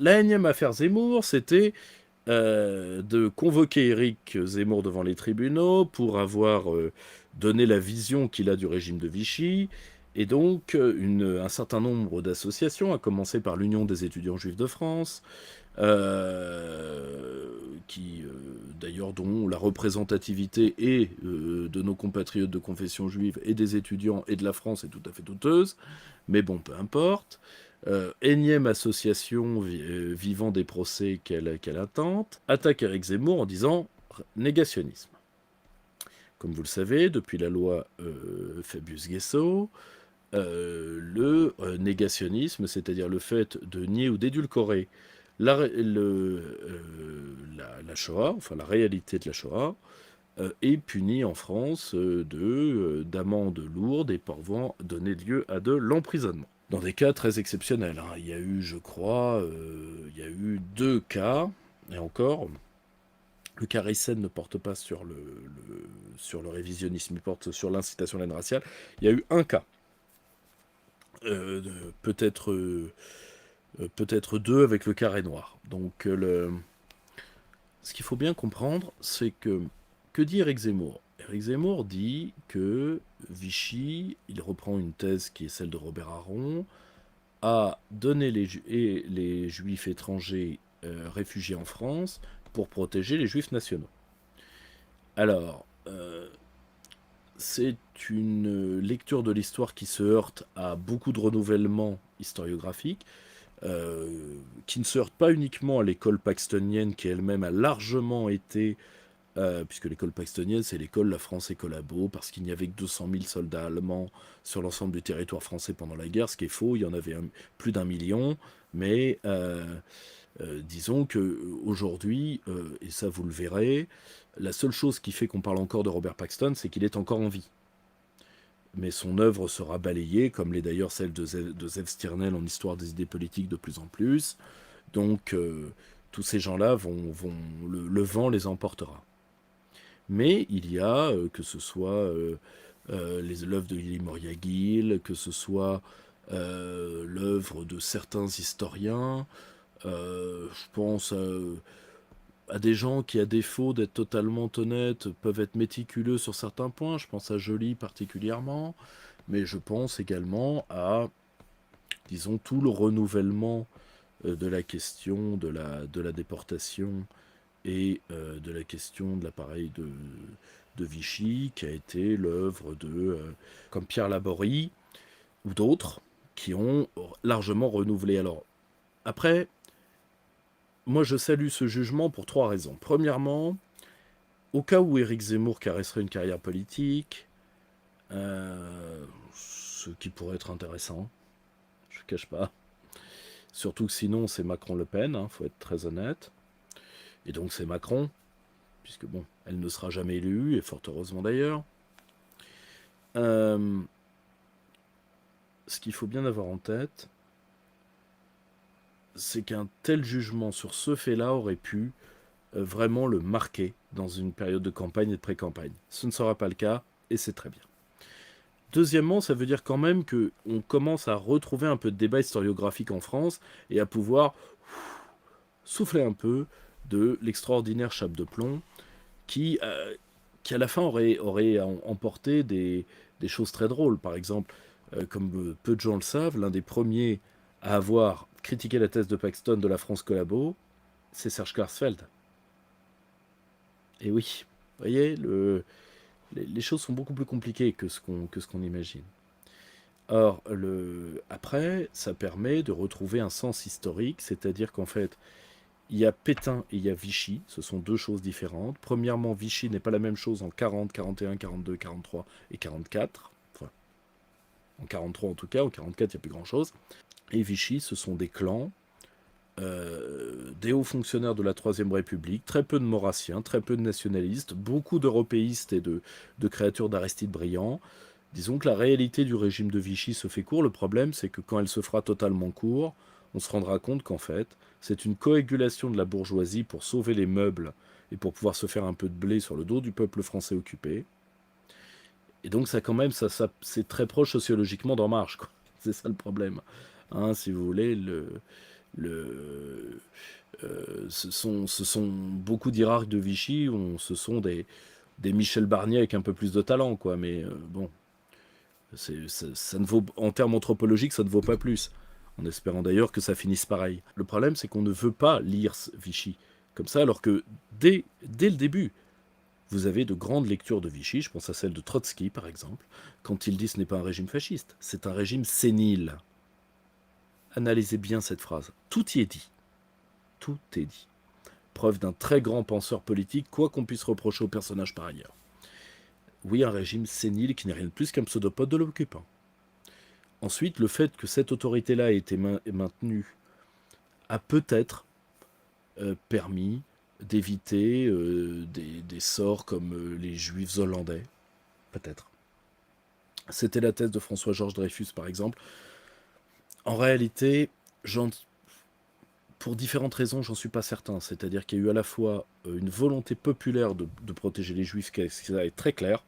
la énième affaire Zemmour, c'était de convoquer Éric Zemmour devant les tribunaux pour avoir donné la vision qu'il a du régime de Vichy. Et donc, un certain nombre d'associations, à commencer par l'Union des étudiants juifs de France, qui d'ailleurs dont la représentativité est de nos compatriotes de confession juive et des étudiants et de la France est tout à fait douteuse, mais bon, peu importe. Énième association vivant des procès qu'elle intente, attaque Éric Zemmour en disant négationnisme. Comme vous le savez, depuis la loi Fabius-Guessot, le négationnisme, c'est-à-dire le fait de nier ou d'édulcorer la Shoah, enfin la réalité de la Shoah, est puni en France d'amendes lourdes et pouvant donner lieu à de l'emprisonnement. Dans des cas très exceptionnels, hein. Il y a eu, je crois, il y a eu 2 cas, et encore, le cas Rissen ne porte pas sur le révisionnisme, il porte sur l'incitation à la haine raciale. Il y a eu un cas, euh, peut-être peut-être 2 avec le carré noir. Donc, ce qu'il faut bien comprendre, c'est que dit Éric Zemmour? Éric Zemmour dit que Vichy, il reprend une thèse qui est celle de Robert Aron, a donné les juifs étrangers réfugiés en France pour protéger les juifs nationaux. Alors, c'est une lecture de l'histoire qui se heurte à beaucoup de renouvellement historiographique, qui ne se heurte pas uniquement à l'école paxtonienne qui elle-même a largement été, puisque l'école paxtonienne c'est l'école La France et collabo, parce qu'il n'y avait que 200 000 soldats allemands sur l'ensemble du territoire français pendant la guerre, ce qui est faux, il y en avait plus d'1 million, mais disons que aujourd'hui, et ça vous le verrez, la seule chose qui fait qu'on parle encore de Robert Paxton, c'est qu'il est encore en vie. Mais son œuvre sera balayée, comme l'est d'ailleurs celle de Zev Stirnel en histoire des idées politiques de plus en plus. Donc tous ces gens-là le vent les emportera. Mais il y a, que ce soit l'œuvre de Lili Moriagil, que ce soit l'œuvre de certains historiens, je pense à des gens qui, à défaut d'être totalement honnêtes, peuvent être méticuleux sur certains points. Je pense à Joly particulièrement, mais je pense également à, disons, tout le renouvellement de la question de la déportation et de la question de l'appareil de Vichy, qui a été l'œuvre comme Pierre Laborie ou d'autres, qui ont largement renouvelé. Alors, après, moi je salue ce jugement pour 3 raisons. Premièrement, au cas où Éric Zemmour caresserait une carrière politique, ce qui pourrait être intéressant, je ne cache pas. Surtout que sinon c'est Macron-Le Pen, hein, faut être très honnête. Et donc c'est Macron, puisque bon, elle ne sera jamais élue, et fort heureusement d'ailleurs. Euh, Ce qu'il faut bien avoir en tête, c'est qu'un tel jugement sur ce fait-là aurait pu vraiment le marquer dans une période de campagne et de pré-campagne. Ce ne sera pas le cas, et c'est très bien. Deuxièmement, ça veut dire quand même qu'on commence à retrouver un peu de débat historiographique en France et à pouvoir souffler un peu de l'extraordinaire chape de plomb qui à la fin aurait emporté des choses très drôles. Par exemple, comme peu de gens le savent, l'un des premiers à avoir critiqué la thèse de Paxton de la France collabo, c'est Serge Klarsfeld. Et oui, vous voyez, les choses sont beaucoup plus compliquées que ce qu'on imagine. Or, après, ça permet de retrouver un sens historique, c'est-à-dire qu'en fait, il y a Pétain et il y a Vichy, ce sont 2 choses différentes. Premièrement, Vichy n'est pas la même chose en 40, 41, 42, 43 et 44. Enfin, en 43 en tout cas, en 44 il n'y a plus grand-chose. Et Vichy, ce sont des clans, des hauts fonctionnaires de la Troisième République, très peu de maurassiens, très peu de nationalistes, beaucoup d'européistes et de créatures d'Aristide Briand. Disons que la réalité du régime de Vichy se fait court. Le problème, c'est que quand elle se fera totalement court, on se rendra compte qu'en fait, c'est une coagulation de la bourgeoisie pour sauver les meubles et pour pouvoir se faire un peu de blé sur le dos du peuple français occupé. Et donc, ça, quand même, ça c'est très proche sociologiquement d'En Marche, quoi. C'est ça le problème. Hein, si vous voulez, Le, ce sont beaucoup d'hierarques de Vichy, ce sont des Michel Barnier avec un peu plus de talent, quoi. Mais bon, ça ne vaut, en termes anthropologiques, ça ne vaut pas plus. En espérant d'ailleurs que ça finisse pareil. Le problème, c'est qu'on ne veut pas lire Vichy comme ça, alors que dès le début, vous avez de grandes lectures de Vichy, je pense à celle de Trotsky par exemple, quand il dit ce n'est pas un régime fasciste, c'est un régime sénile. Analysez bien cette phrase. Tout y est dit. Tout est dit. Preuve d'un très grand penseur politique, quoi qu'on puisse reprocher au personnage par ailleurs. Oui, un régime sénile qui n'est rien de plus qu'un pseudopode de l'occupant. Ensuite, le fait que cette autorité-là ait été maintenue a peut-être permis d'éviter des sorts comme les juifs hollandais. Peut-être. C'était la thèse de François-Georges Dreyfus, par exemple. En réalité, pour différentes raisons, j'en suis pas certain. C'est-à-dire qu'il y a eu à la fois une volonté populaire de protéger les juifs, qui est très claire,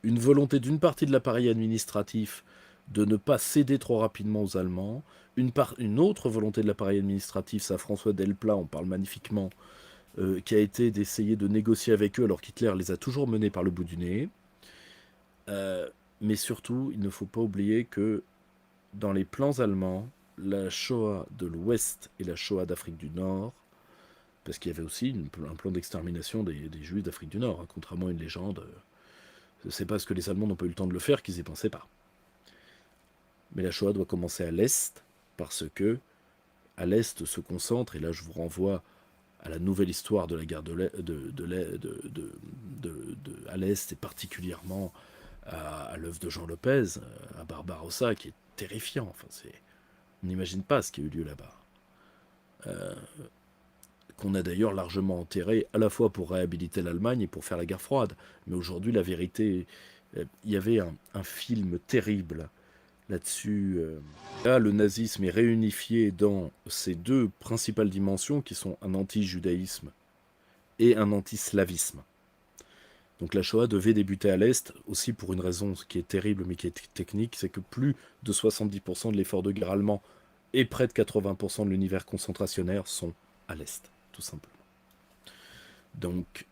une volonté d'une partie de l'appareil administratif de ne pas céder trop rapidement aux Allemands, une autre volonté de l'appareil administratif, ça François Delplat en parle magnifiquement, qui a été d'essayer de négocier avec eux alors qu'Hitler les a toujours menés par le bout du nez. Mais surtout, il ne faut pas oublier que dans les plans allemands, la Shoah de l'Ouest et la Shoah d'Afrique du Nord, parce qu'il y avait aussi un plan d'extermination des Juifs d'Afrique du Nord, hein, contrairement à une légende. C'est parce que les Allemands n'ont pas eu le temps de le faire qu'ils n'y pensaient pas. Mais la Shoah doit commencer à l'Est, parce que à l'Est se concentre, et là je vous renvoie à la nouvelle histoire de la guerre à l'Est, et particulièrement à l'œuvre de Jean Lopez, à Barbarossa, qui est terrifiant. Enfin, on n'imagine pas ce qui a eu lieu là-bas. Qu'on a d'ailleurs largement enterré, à la fois pour réhabiliter l'Allemagne et pour faire la guerre froide. Mais aujourd'hui, la vérité... Il y avait un film terrible là-dessus. Là, le nazisme est réunifié dans ces deux principales dimensions qui sont un anti-judaïsme et un anti-slavisme. Donc la Shoah devait débuter à l'Est, aussi pour une raison qui est terrible mais qui est technique, c'est que plus de 70% de l'effort de guerre allemand et près de 80% de l'univers concentrationnaire sont à l'Est, tout simplement. Donc,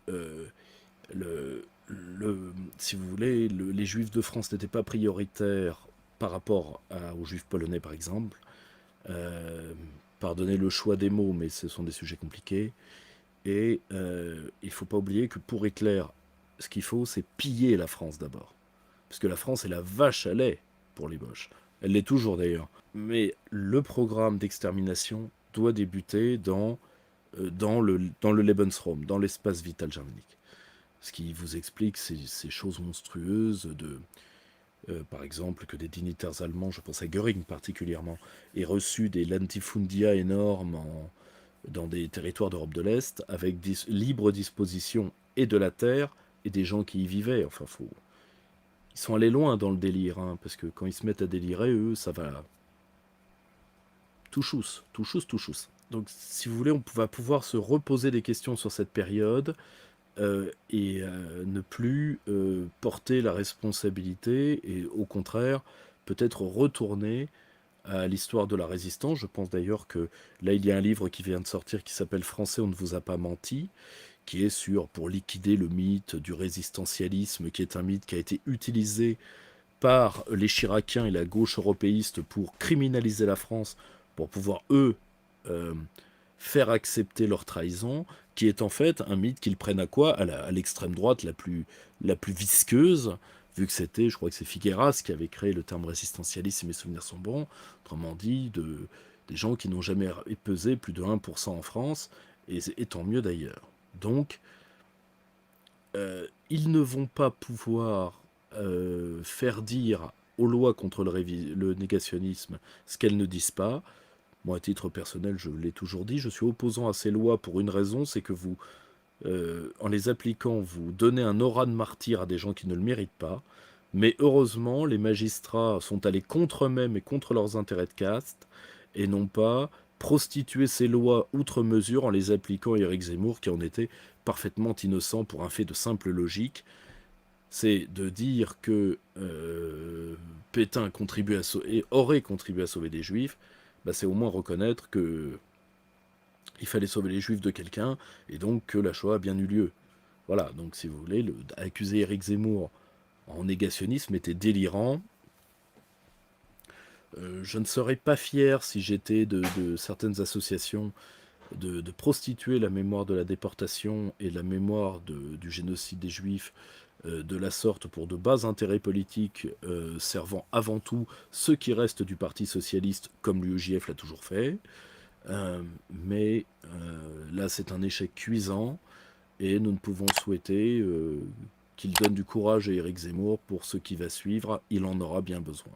si vous voulez, les Juifs de France n'étaient pas prioritaires par rapport aux Juifs polonais, par exemple. Pardonnez le choix des mots, mais ce sont des sujets compliqués. Et il ne faut pas oublier que pour Hitler, ce qu'il faut, c'est piller la France d'abord. Parce que la France est la vache à lait pour les Boches. Elle l'est toujours d'ailleurs. Mais le programme d'extermination doit débuter dans le Lebensraum, dans l'espace vital germanique. Ce qui vous explique ces choses monstrueuses par exemple, que des dignitaires allemands, je pense à Göring particulièrement, aient reçu des latifundia énormes dans des territoires d'Europe de l'Est, avec libre disposition et de la terre, et des gens qui y vivaient. Enfin, ils sont allés loin dans le délire, hein, parce que quand ils se mettent à délirer, eux, ça va tout chousse, tout chousse, tout chousse. Donc, si vous voulez, on va pouvoir se reposer des questions sur cette période, et ne plus porter la responsabilité, et au contraire, peut-être retourner à l'histoire de la résistance. Je pense d'ailleurs que là, il y a un livre qui vient de sortir qui s'appelle Français, on ne vous a pas menti, qui est pour liquider le mythe du résistentialisme, qui est un mythe qui a été utilisé par les Chiraciens et la gauche européiste pour criminaliser la France, pour pouvoir, eux, faire accepter leur trahison, qui est en fait un mythe qu'ils prennent à quoi? À l'extrême droite la plus visqueuse, vu que c'était, je crois que c'est Figueras qui avait créé le terme résistentialiste, si mes souvenirs sont bons, autrement dit, des gens qui n'ont jamais pesé plus de 1% en France, et tant mieux d'ailleurs. Donc, ils ne vont pas pouvoir faire dire aux lois contre le négationnisme ce qu'elles ne disent pas. Moi, à titre personnel, je l'ai toujours dit, je suis opposant à ces lois pour une raison, c'est que vous, en les appliquant, vous donnez un aura de martyr à des gens qui ne le méritent pas. Mais heureusement, les magistrats sont allés contre eux-mêmes et contre leurs intérêts de caste, et n'ont pas prostitué ces lois outre mesure en les appliquant à Éric Zemmour, qui en était parfaitement innocent pour un fait de simple logique. C'est de dire que Pétain aurait contribué à sauver des juifs, bah, c'est au moins reconnaître que il fallait sauver les juifs de quelqu'un, et donc que la Shoah a bien eu lieu. Voilà, donc si vous voulez, accuser Éric Zemmour en négationnisme était délirant. Je ne serais pas fier, si j'étais de certaines associations, de prostituer la mémoire de la déportation et la mémoire du génocide des Juifs de la sorte pour de bas intérêts politiques servant avant tout ceux qui restent du Parti socialiste, comme l'UEJF l'a toujours fait. Mais là, c'est un échec cuisant et nous ne pouvons souhaiter qu'il donne du courage à Éric Zemmour pour ce qui va suivre. Il en aura bien besoin.